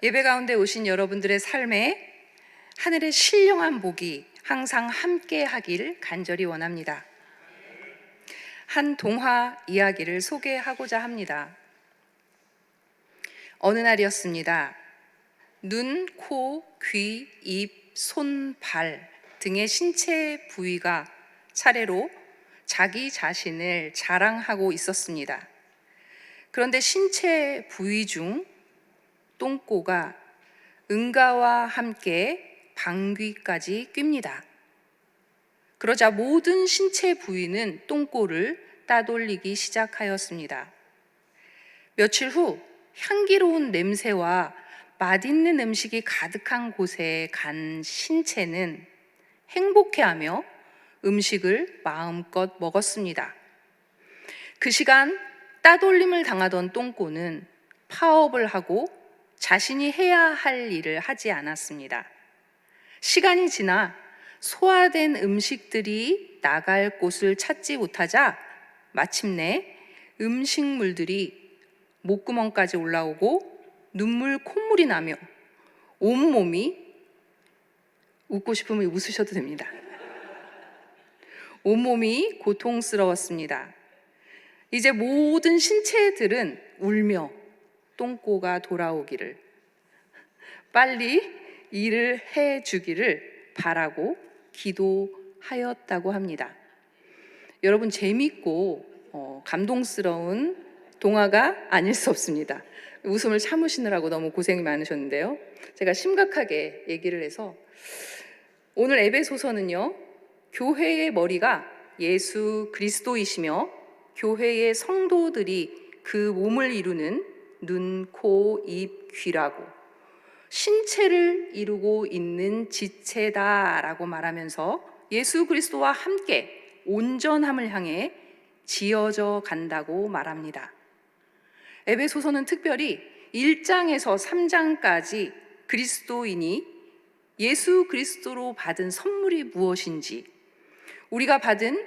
예배 가운데 오신 여러분들의 삶에 하늘의 신령한 복이 항상 함께 하길 간절히 원합니다. 한 동화 이야기를 소개하고자 합니다. 어느 날이었습니다. 눈, 코, 귀, 입, 손, 발 등의 신체 부위가 차례로 자기 자신을 자랑하고 있었습니다. 그런데 신체 부위 중 똥꼬가 응가와 함께 방귀까지 낍니다. 그러자 모든 신체 부위는 똥꼬를 따돌리기 시작하였습니다. 며칠 후 향기로운 냄새와 맛있는 음식이 가득한 곳에 간 신체는 행복해하며 음식을 마음껏 먹었습니다. 그 시간 따돌림을 당하던 똥꼬는 파업을 하고 자신이 해야 할 일을 하지 않았습니다. 시간이 지나 소화된 음식들이 나갈 곳을 찾지 못하자 마침내 음식물들이 목구멍까지 올라오고 눈물 콧물이 나며 온몸이, 웃고 싶으면 웃으셔도 됩니다. 온몸이 고통스러웠습니다. 이제 모든 신체들은 울며 똥꼬가 돌아오기를, 빨리 일을 해주기를 바라고 기도하였다고 합니다. 여러분, 재밌고 감동스러운 동화가 아닐 수 없습니다. 웃음을 참으시느라고 너무 고생이 많으셨는데요. 제가 심각하게 얘기를 해서 오늘 에베소서는요, 교회의 머리가 예수 그리스도이시며 교회의 성도들이 그 몸을 이루는 눈, 코, 입, 귀라고 신체를 이루고 있는 지체다라고 말하면서 예수 그리스도와 함께 온전함을 향해 지어져 간다고 말합니다. 에베소서는 특별히 1장에서 3장까지 그리스도인이 예수 그리스도로 받은 선물이 무엇인지, 우리가 받은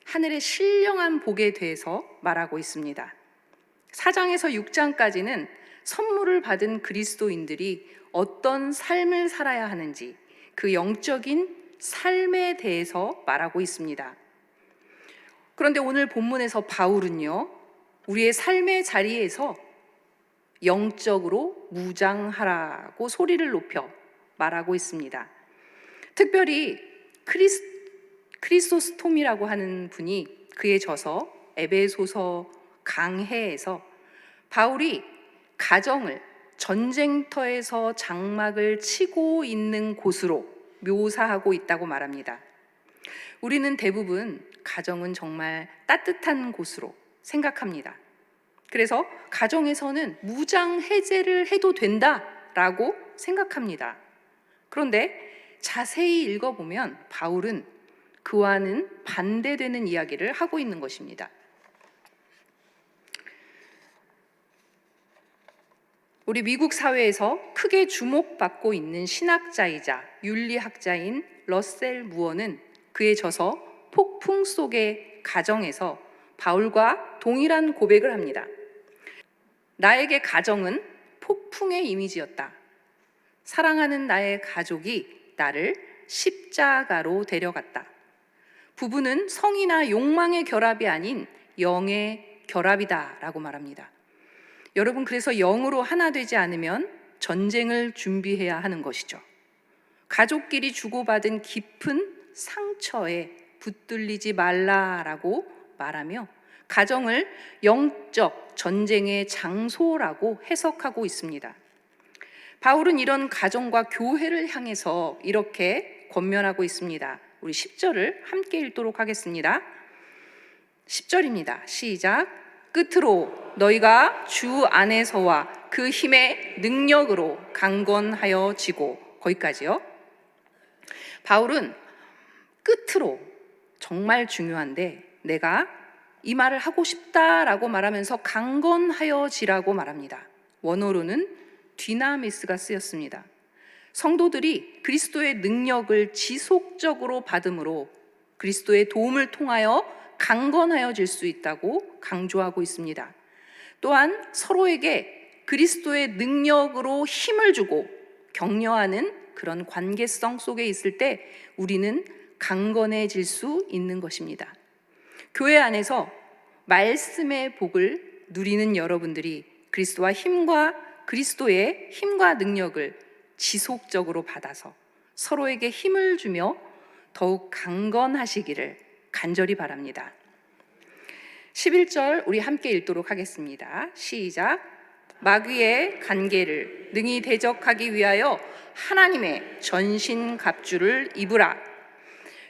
하늘의 신령한 복에 대해서 말하고 있습니다. 4장에서 6장까지는 선물을 받은 그리스도인들이 어떤 삶을 살아야 하는지, 그 영적인 삶에 대해서 말하고 있습니다. 그런데 오늘 본문에서 바울은요, 우리의 삶의 자리에서 영적으로 무장하라고 소리를 높여 말하고 있습니다. 특별히 크리소스톰이라고 하는 분이 그에 져서 에베소서 강해에서 바울이 가정을 전쟁터에서 장막을 치고 있는 곳으로 묘사하고 있다고 말합니다. 우리는 대부분 가정은 정말 따뜻한 곳으로 생각합니다. 그래서 가정에서는 무장 해제를 해도 된다라고 생각합니다. 그런데 자세히 읽어보면 바울은 그와는 반대되는 이야기를 하고 있는 것입니다. 우리 미국 사회에서 크게 주목받고 있는 신학자이자 윤리학자인 러셀 무어는 그에 져서 폭풍 속의 가정에서 바울과 동일한 고백을 합니다. 나에게 가정은 폭풍의 이미지였다. 사랑하는 나의 가족이 나를 십자가로 데려갔다. 부부는 성이나 욕망의 결합이 아닌 영의 결합이다 라고 말합니다. 여러분, 그래서 영으로 하나 되지 않으면 전쟁을 준비해야 하는 것이죠. 가족끼리 주고받은 깊은 상처에 붙들리지 말라라고 말하며 가정을 영적 전쟁의 장소라고 해석하고 있습니다. 바울은 이런 가정과 교회를 향해서 이렇게 권면하고 있습니다. 우리 10절을 함께 읽도록 하겠습니다. 10절입니다. 시작. 끝으로 너희가 주 안에서와 그 힘의 능력으로 강건하여지고, 거기까지요. 바울은 끝으로, 정말 중요한데 내가 이 말을 하고 싶다라고 말하면서 강건하여지라고 말합니다. 원어로는 디나미스가 쓰였습니다. 성도들이 그리스도의 능력을 지속적으로 받음으로 그리스도의 도움을 통하여 강건하여질 수 있다고 강조하고 있습니다. 또한 서로에게 그리스도의 능력으로 힘을 주고 격려하는 그런 관계성 속에 있을 때 우리는 강건해질 수 있는 것입니다. 교회 안에서 말씀의 복을 누리는 여러분들이 그리스도의 힘과 능력을 지속적으로 받아서 서로에게 힘을 주며 더욱 강건하시기를 간절히 바랍니다. 11절 우리 함께 읽도록 하겠습니다. 시작. 마귀의 간계를 능히 대적하기 위하여 하나님의 전신갑주를 입으라.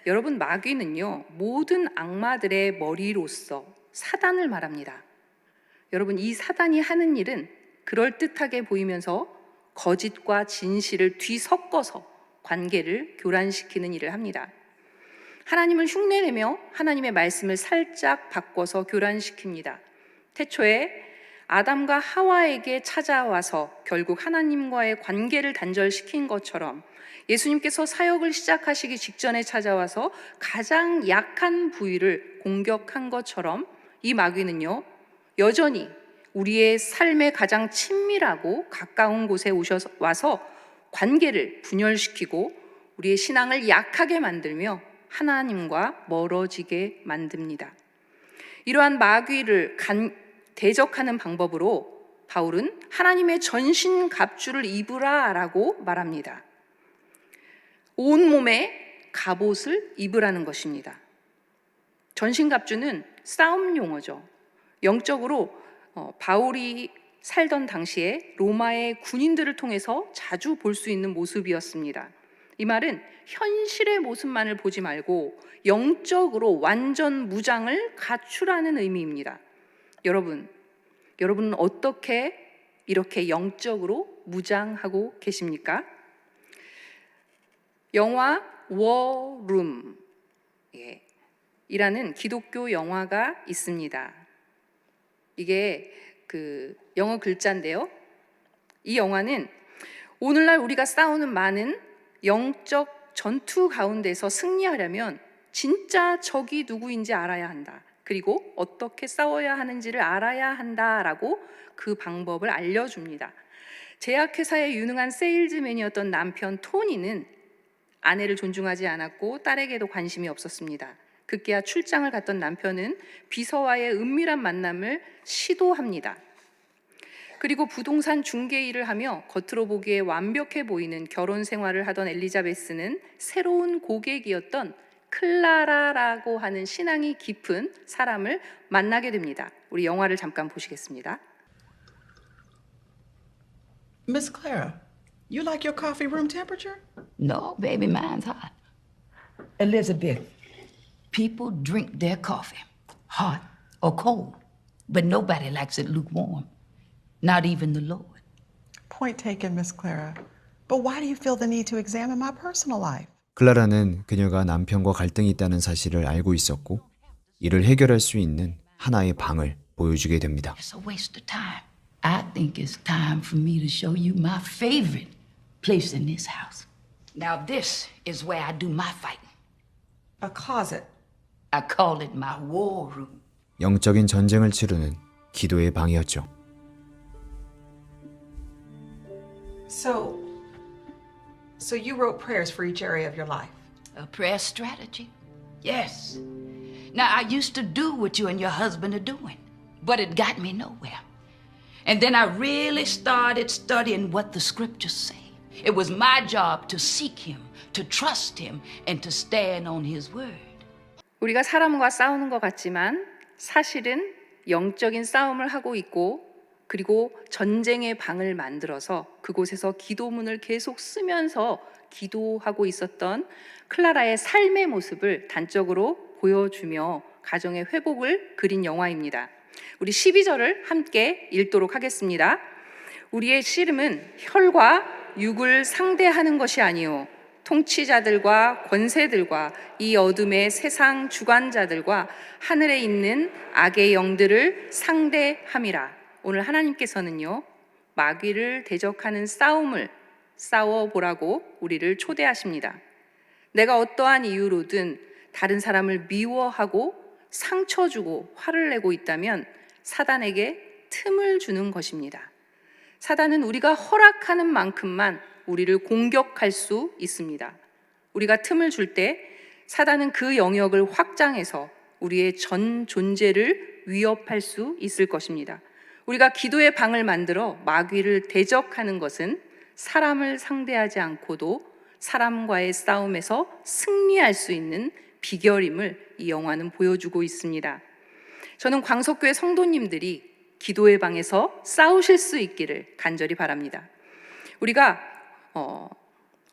여러분, 마귀는요, 모든 악마들의 머리로서 사단을 말합니다. 여러분, 이 사단이 하는 일은 그럴듯하게 보이면서 거짓과 진실을 뒤섞어서 관계를 교란시키는 일을 합니다. 하나님을 흉내내며 하나님의 말씀을 살짝 바꿔서 교란시킵니다. 태초에 아담과 하와에게 찾아와서 결국 하나님과의 관계를 단절시킨 것처럼 예수님께서 사역을 시작하시기 직전에 찾아와서 가장 약한 부위를 공격한 것처럼 이 마귀는요, 여전히 우리의 삶에 가장 친밀하고 가까운 곳에 와서 관계를 분열시키고 우리의 신앙을 약하게 만들며 하나님과 멀어지게 만듭니다. 이러한 마귀를 대적하는 방법으로 바울은 하나님의 전신갑주를 입으라 라고 말합니다. 온몸에 갑옷을 입으라는 것입니다. 전신갑주는 싸움 용어죠. 영적으로 바울이 살던 당시에 로마의 군인들을 통해서 자주 볼 수 있는 모습이었습니다. 이 말은 현실의 모습만을 보지 말고 영적으로 완전 무장을 갖추라는 의미입니다. 여러분은 어떻게 이렇게 영적으로 무장하고 계십니까? 영화 워룸 이라는 기독교 영화가 있습니다. 이게 그 영어 글자인데요. 이 영화는 오늘날 우리가 싸우는 많은 영적 전투 가운데서 승리하려면 진짜 적이 누구인지 알아야 한다. 그리고 어떻게 싸워야 하는지를 알아야 한다라고 그 방법을 알려줍니다. 제약회사의 유능한 세일즈맨이었던 남편 토니는 아내를 존중하지 않았고 딸에게도 관심이 없었습니다. 급기야 출장을 갔던 남편은 비서와의 은밀한 만남을 시도합니다. 그리고 부동산 중개 일을 하며 겉으로 보기에 완벽해 보이는 결혼 생활을 하던 엘리자베스는 새로운 고객이었던 클라라라고 하는 신앙이 깊은 사람을 만나게 됩니다. 우리 영화를 잠깐 보시겠습니다. Miss Clara, you like your coffee room temperature? No, baby, mine's hot. Elizabeth, People drink their coffee, hot or cold, but nobody likes it lukewarm, not even the Lord. Point taken, Miss Clara. But why do you feel the need to examine my personal life? 클라라는 그녀가 남편과 갈등이 있다는 사실을 알고 있었고 이를 해결할 수 있는 하나의 방을 보여주게 됩니다. It's a waste of time. I think it's time for me to show you my favorite place in this house. Now this is where I do my fighting. A closet. I call it my war room. 영적인 전쟁을 치르는 기도의 방이었죠. So you wrote prayers for each area of your life. A prayer strategy? Yes. Now, I used to do what you and your husband are doing, but it got me nowhere. And then I really started studying what the scriptures say. It was my job to seek him, to trust him, and to stand on his word. 우리가 사람과 싸우는 것 같지만 사실은 영적인 싸움을 하고 있고 그리고 전쟁의 방을 만들어서 그곳에서 기도문을 계속 쓰면서 기도하고 있었던 클라라의 삶의 모습을 단적으로 보여주며 가정의 회복을 그린 영화입니다. 우리 12절을 함께 읽도록 하겠습니다. 우리의 씨름은 혈과 육을 상대하는 것이 아니요 통치자들과 권세들과 이 어둠의 세상 주관자들과 하늘에 있는 악의 영들을 상대함이라. 오늘 하나님께서는요, 마귀를 대적하는 싸움을 싸워보라고 우리를 초대하십니다. 내가 어떠한 이유로든 다른 사람을 미워하고 상처 주고 화를 내고 있다면 사단에게 틈을 주는 것입니다. 사단은 우리가 허락하는 만큼만 우리를 공격할 수 있습니다. 우리가 틈을 줄 때 사단은 그 영역을 확장해서 우리의 전 존재를 위협할 수 있을 것입니다. 우리가 기도의 방을 만들어 마귀를 대적하는 것은 사람을 상대하지 않고도 사람과의 싸움에서 승리할 수 있는 비결임을 이 영화는 보여주고 있습니다. 저는 광석교회 성도님들이 기도의 방에서 싸우실 수 있기를 간절히 바랍니다. 우리가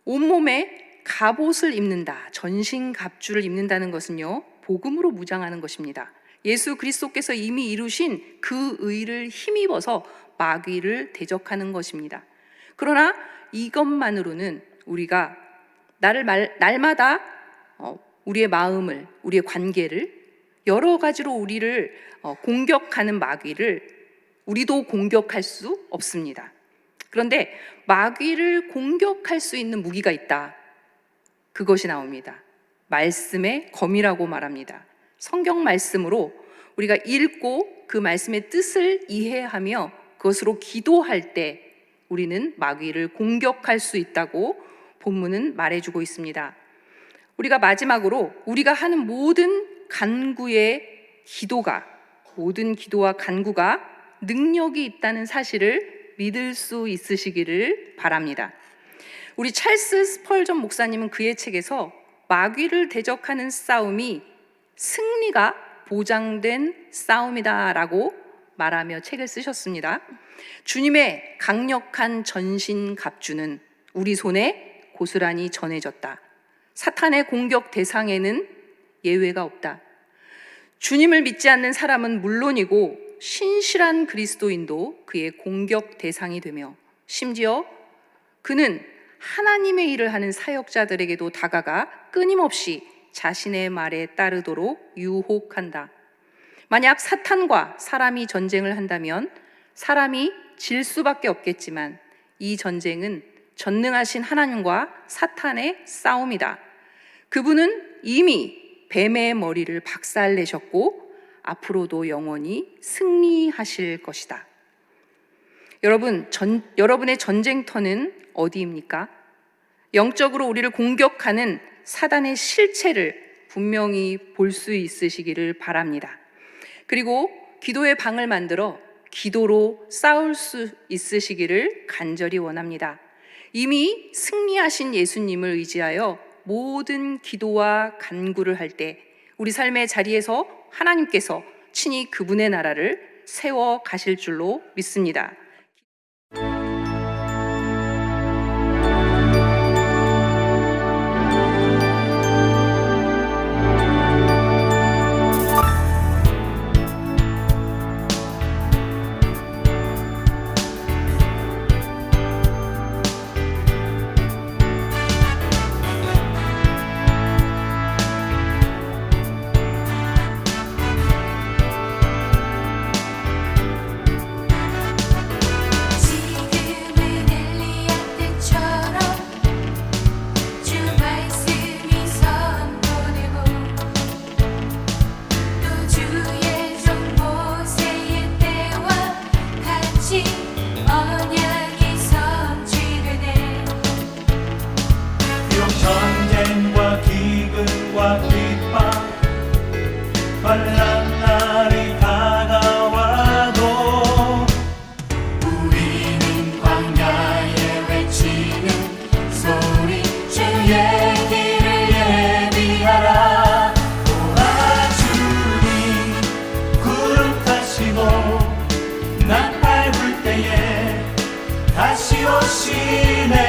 온몸에 갑옷을 입는다, 전신갑주를 입는다는 것은요, 복음으로 무장하는 것입니다. 예수 그리스도께서 이미 이루신 그 의를 힘입어서 마귀를 대적하는 것입니다. 그러나 이것만으로는 우리가 날마다 우리의 마음을, 우리의 관계를 여러 가지로 우리를 공격하는 마귀를 우리도 공격할 수 없습니다. 그런데 마귀를 공격할 수 있는 무기가 있다. 그것이 나옵니다. 말씀의 검이라고 말합니다. 성경 말씀으로 우리가 읽고 그 말씀의 뜻을 이해하며 그것으로 기도할 때 우리는 마귀를 공격할 수 있다고 본문은 말해주고 있습니다. 우리가 마지막으로 우리가 하는 모든 기도와 간구가 능력이 있다는 사실을 믿을 수 있으시기를 바랍니다. 우리 찰스 스펄전 목사님은 그의 책에서 마귀를 대적하는 싸움이 승리가 보장된 싸움이다라고 말하며 책을 쓰셨습니다. 주님의 강력한 전신 갑주는 우리 손에 고스란히 전해졌다. 사탄의 공격 대상에는 예외가 없다. 주님을 믿지 않는 사람은 물론이고 신실한 그리스도인도 그의 공격 대상이 되며 심지어 그는 하나님의 일을 하는 사역자들에게도 다가가 끊임없이 자신의 말에 따르도록 유혹한다. 만약 사탄과 사람이 전쟁을 한다면 사람이 질 수밖에 없겠지만 이 전쟁은 전능하신 하나님과 사탄의 싸움이다. 그분은 이미 뱀의 머리를 박살내셨고 앞으로도 영원히 승리하실 것이다. 여러분의 전쟁터는 어디입니까? 영적으로 우리를 공격하는 사단의 실체를 분명히 볼 수 있으시기를 바랍니다. 그리고 기도의 방을 만들어 기도로 싸울 수 있으시기를 간절히 원합니다. 이미 승리하신 예수님을 의지하여 모든 기도와 간구를 할 때 우리 삶의 자리에서 하나님께서 친히 그분의 나라를 세워 가실 줄로 믿습니다. 전쟁과 기근과 핍박 환난 날이 다가와도 우리는 광야에 외치는 소리 주의 길을 예비하라. 오라 주님 구름 타시고 나팔 불 때에 다시 오시네.